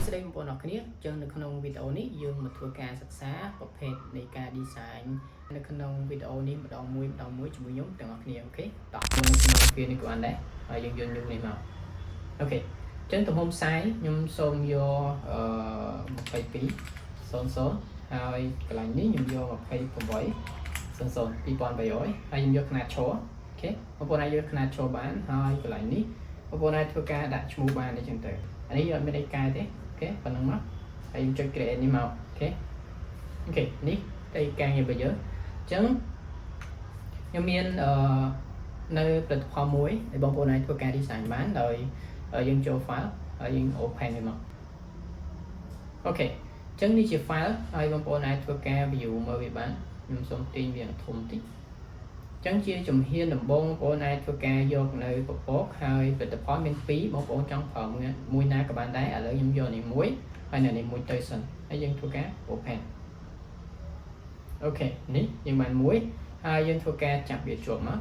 ស្ដីបងប្អូនអរគ្នាចឹងនៅក្នុងវីដេអូនេះយើងមកធ្វើការសិក្សាប្រភេទនៃការ design នៅក្នុងវីដេអូនេះម្ដងមួយជាមួយខ្ញុំទាំងអស់គ្នាអូខេតោះក្នុងវានេះក៏បានដែរហើយយើងយកនេះមកអូខេចឹងទំហំខ្សែខ្ញុំសូមយក2200ហើយកន្លែងនេះខ្ញុំយក2800 2300ហើយខ្ញុំយកຂະຫນាតឈរអូខេបងប្អូនអាចយកຂະຫນាតឈរបានហើយកន្លែងនេះបងប្អូនអាចធ្វើការដាក់ឈ្មោះបានអញ្ចឹងទៅអានេះអត់មានអីកែទេអូខេប៉ុណ្ណឹងមកហើយយើងចុច create នេះមកអូខេនេះតែការងាររបស់យើងអញ្ចឹងខ្ញុំមាននៅផលិតផលមួយដែលបងប្អូនអាចធ្វើការ design បានដោយយើងចូល file ហើយយើង open វាមកអូខេអញ្ចឹងនេះជា file ហើយបងប្អូនអាចធ្វើការ view មើលវាបានខ្ញុំសូមទាញវាធំតិចចឹងជាជំហានដំបូងបងប្អូនអាចធ្វើការយកនៅពពកហើយផលិតផលមាន2បងប្អូនចង់ប្រើមួយណាក៏បានដែរឥឡូវខ្ញុំយកនេះមួយហើយនៅនេះមួយទៅសិនហើយយើងធ្វើការ open អូខេនេះយើងបានមួយហើយយើងធ្វើការចាប់វាជាប់មក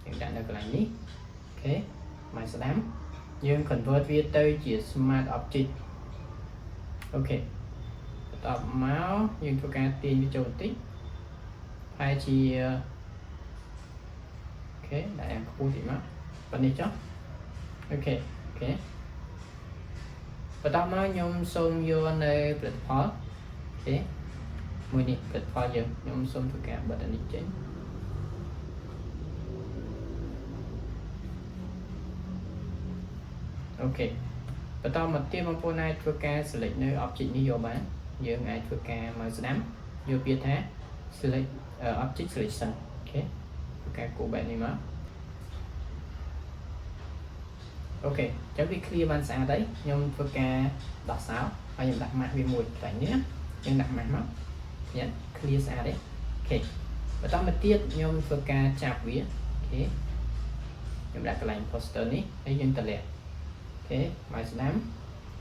យើងដាក់នៅកន្លែងនេះអូខេមកស្ដាំយើង convert វាទៅជា smart object អូខេបន្ទាប់មកយើងធ្វើការទាញវាចូលបន្តិចហើយជាអូខេដាក់ខ្ពស់តិចមកប៉ុណ្នេះចុះអូខេបន្ទាប់មកខ្ញុំសូមយកនៅផលិតផលអូខេមួយនេះផលិតផលយើងខ្ញុំសូមធ្វើការបិទអានេះចេញអូខេបន្តមកទៀតបងប្អូនអាចធ្វើការ select នៅ object នេះយកបានយើងអាចធ្វើការមកស្ដាំយកពាក្យថា select object selection អូខេធ្វើការគូបែបនេះមកអូខេអញ្ចឹងវា clear បានស្អាតហើយខ្ញុំធ្វើការដោះសោហើយខ្ញុំដាក់ម៉ាស់វាមួយកន្លែងនេះយើងដាក់ម៉ាស់មកញ៉ាំ clear ស្អាតទេអូខេបន្តមកទៀតខ្ញុំធ្វើការចាប់វាអូខេខ្ញុំដាក់កន្លែង poster នេះហើយយើងតម្លាក់អូខេមកស្ដាំ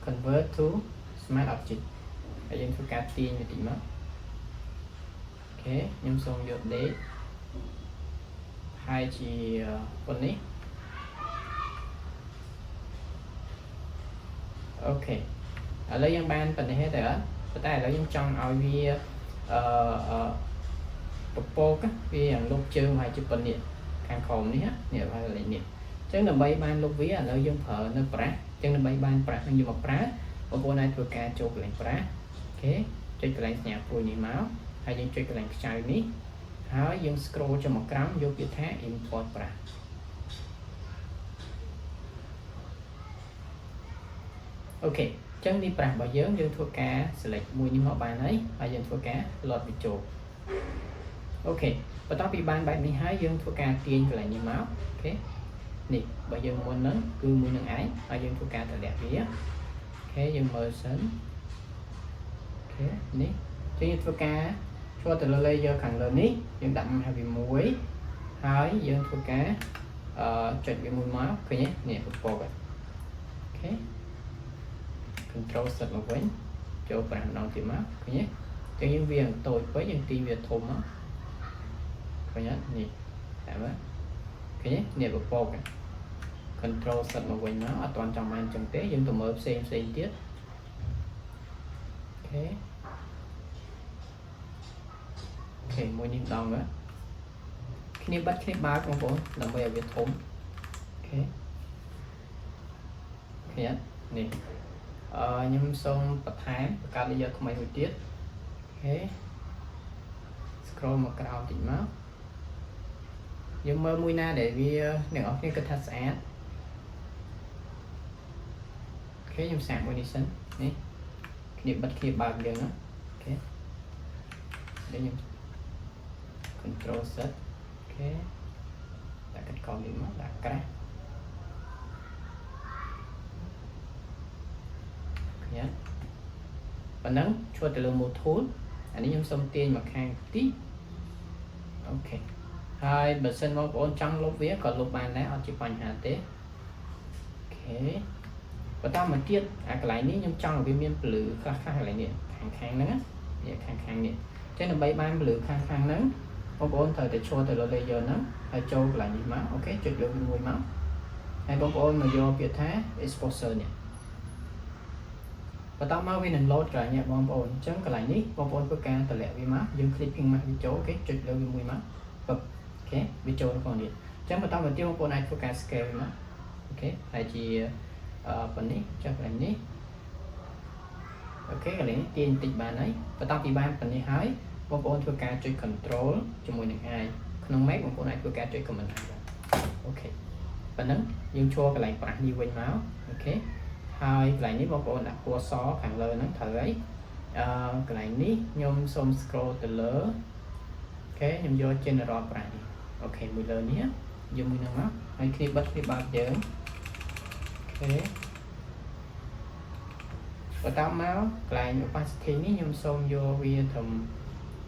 convert to smart object ហើយយើងធ្វើការទាញវាតិចមកអូខេខ្ញុំសូមយក date ហើយជាប៉ុណ្នេះអូខេឥឡូវយើងបានប៉ុណ្នេះទេអត់ប៉ុន្តែឥឡូវខ្ញុំចង់ឲ្យវាពពកវាយ៉ាងលុបជើងហើយជាប៉ុណ្នេះខាងក្រោមនេះនេះហើយកន្លែងនេះអញ្ចឹងដើម្បីបានលុបវាឥឡូវយើងប្រើនៅប្រាស់អញ្ចឹងដើម្បីបានប្រាស់នឹងយកមកប្រើបងប្អូនអាចធ្វើការចូលកន្លែងប្រាស់អូខេចុចកន្លែងសញ្ញាព្រួយនេះមកហើយយើងចុចកន្លែងខ្ចៅនេះហើយយើង scroll ចុះមកក្រោមយកពាក្យថា import ប្រាស់អូខេអញ្ចឹងនេះប្រាស់របស់យើងធ្វើការ select មួយនេះមកបានហើយយើងធ្វើការ load វាចូលអូខេបន្ទាប់ពីបានបែបនេះហើយយើងធ្វើការទាញកន្លែងនេះមកអូខេនេះបើយើងមុនហ្នឹងគឺមួយនឹងឯងហើយយើងធ្វើការតម្លាក់វាអូខេយើងមើលសិនអូខេនេះយើងធ្វើការចូលទៅលើ layer ខាងលើនេះយើងដាក់មកវាមួយហើយយើងធ្វើការចុចវាមួយមកឃើញទេនេះពពកអូខេ control set មកវិញចូល5ដងទៀតមកឃើញទេអញ្ចឹងយើងវាតូចពេកយើងទីវាធំមកឃើញទេនេះតែមើលឃើញទេនេះពពក control set មកវិញមកអត់ទាន់ចង់បានអញ្ចឹងទេយើងទៅមើលផ្សេងទៀតអូខេមួយនេះម្ដងមើលគ្នាបិទគ្នាបើកបងប្អូនដើម្បីឲ្យវាធំអូខេឃើញនេះខ្ញុំសូមបន្ថែមបង្កើត layer ថ្មីមួយទៀតអូខេ scroll មកក្រោមតិចមកយើងមើលមួយណាដែលវាអ្នកនរគ្នាគិតថាស្អាតអូខេខ្ញុំសាកមួយនេះសិននេះគ្នាបិទគ្នាបើកយើងណាអូខេđâyខ្ញុំ control set អូខេដាក់កាត់កោនេះមកដាក់ក្រាស់ឃើញប៉ុណ្ណឹងឈួតទៅលើ mode tool អានេះខ្ញុំសូមទាញមកខាងទីអូខេហើយបើសិនបងប្អូនចង់លុបវាក៏លុបបានដែរអត់ជាបញ្ហាទេអូខេបន្តមកទៀតអាកន្លែងនេះខ្ញុំចង់ឲ្យវាមានពលឺខ្លះៗកន្លែងនេះខាងហ្នឹងនេះខាងនេះចឹងដើម្បីបានពលឺខាងហ្នឹងបងប្អូនត្រូវតែឈរទៅលើ layer ហ្នឹងហើយចូលកន្លែងនេះមកអូខេចុចលើវាមួយមកហើយបងប្អូនមកយកពាក្យថា exposure នេះ và tao mau về nâng load cái nhẹ bom ổn chẳng cái lại ní bom ổn với ca tờ lẹ với má dương clipping mà video cái trịch lưu với mùi má ok video nó còn điện chẳng mà tao mà tiêu bom ổn này với ca scale má ok hay chỉ phần này cho cái này ok cái này tiền tịch bàn ấy và tao thì ban phần này hái bom ổn với ca chơi control cho mùi này ai không mấy bom ổn này với ca chơi comment ok và nâng dương cho cái này bạn đi quên máu ok hai cái này bom ổn đặt qua xó hàng lời nó thở ấy cái này ní nhôm xôm scroll từ lỡ ok nhôm vô general brand ok mùi lời nhé dùng mùi nâng hay khi bắt khi bao giờ ok và tao máu lại những opacity ní nhôm xôm vô vi thầm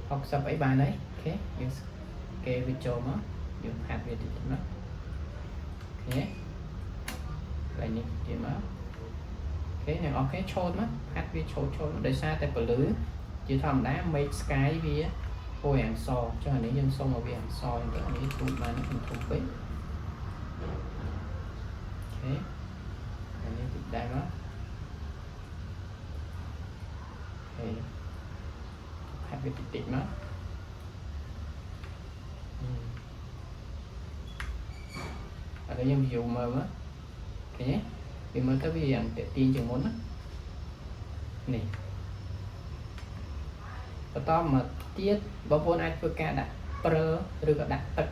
học sắp ấy bàn đấy ok dùng kê video mà dùng hạt về thì nó ok lại những gì mà cái này ok trôn mất hát vi trôn để xa tại bờ lưới chỉ thầm đá make sky vì ôi hàng so cho nên nhân xong mà vì hàng so những cái tụi mà nó không thùng bích ok này thì đây đó ok hát vi tịt nó ở đây em dụ mờ á ok nhé vì mới tới vì ăn tiên chừng muốn á này và to mà tiết bao vốn ai vừa cả đã pro rồi có đặt tật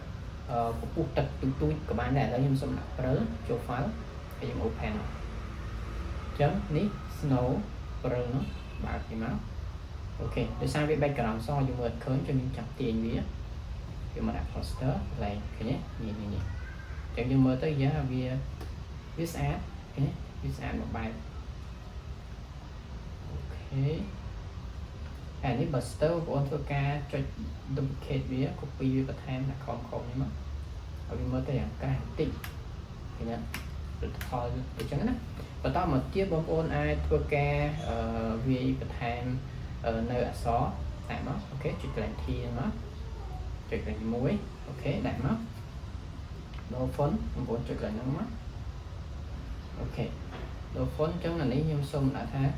của tật tụi tôi các bạn này là nhưng xong đặt pro cho pháo cái dùng open chấm ní snow pro nó bạc thì máu ok để sang với background so dùng mượt khớn cho mình chặt tiền vía khi mà đặt poster này cái nhé nhìn chẳng như mơ tới giá vì viết ad cái viết ad một bài ok này buster của AutoCAD cho duplicate vía copy và thêm là không nhưng mà ở bên mới tới cái hành tinh thì nè được thôi để cho nó và tao mà chia bom ôn ai AutoCAD vì và thêm ở nơi ở xó tại nó ok chụp lại thi nó chụp lại muối ok đại nó đồ phấn muốn chụp lại nó mắt ok đồ phấn chẳng là lấy nhôm xông đã thế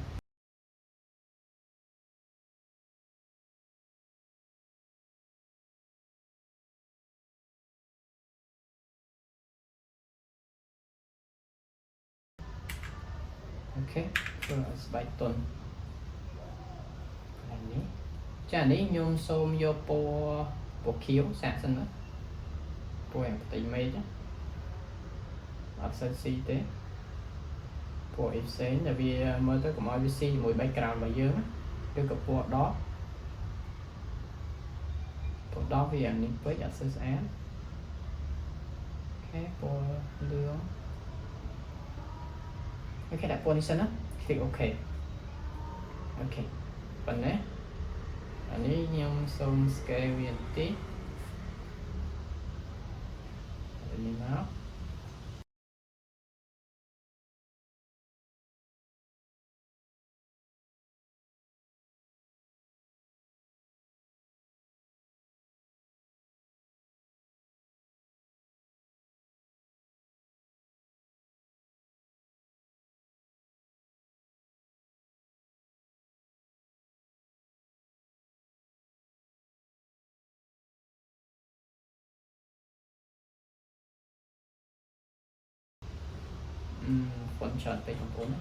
ok bài tuần này chả ní nhôm xôm vô po khiếu sạc sinh đó po em tỉ mê chứ option C thế po FC là vì mới tới của mọi VC mùi background và dương được cặp po đó vì em những với access án ok po lương ok đặt position á click ok ok phần này anh ấy nhung xong scale viên tí nhìn nó phần chọn tay trong 4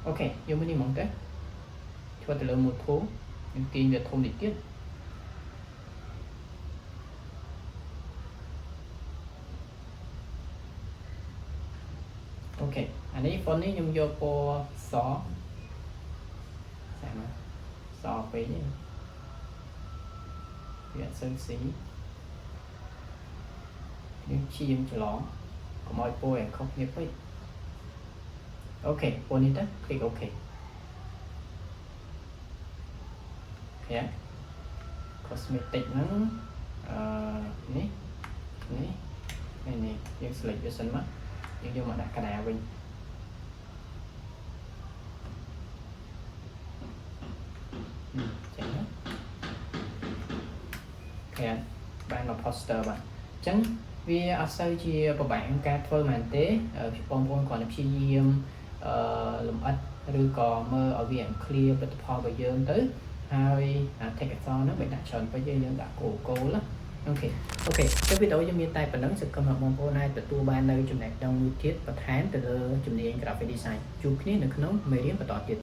ok dùng mình mong cái cho từ lượng một thố những tiền việc thôn để tiết ok anh ấy phần này dùng vô po xó xó phí viện sơn xí những chim cho nó có mọi po em không nghiệp với ok po này đó click ok yeah. Cosmetic nó ní này nhưng select cho sân mắt nhưng mà đặt cái nào mình chẳng ok bạn là poster bạn chẳng vì ở sau chi của bạn ca thôi mà thế bong còn là chi làm ít rồi còn mơ ở viện clear bật phò bây giờ tới hai take it on nó bị đặt chọn bây giờ những đã cô lắm ok cái video cho miền Tây phần lớn sẽ cầm hợp mong cô này từ tu ban nơi chụp đẹp trong thiết và tháng từ chụp điện graphic design chụp cái này được nó mấy điểm và tọt tiền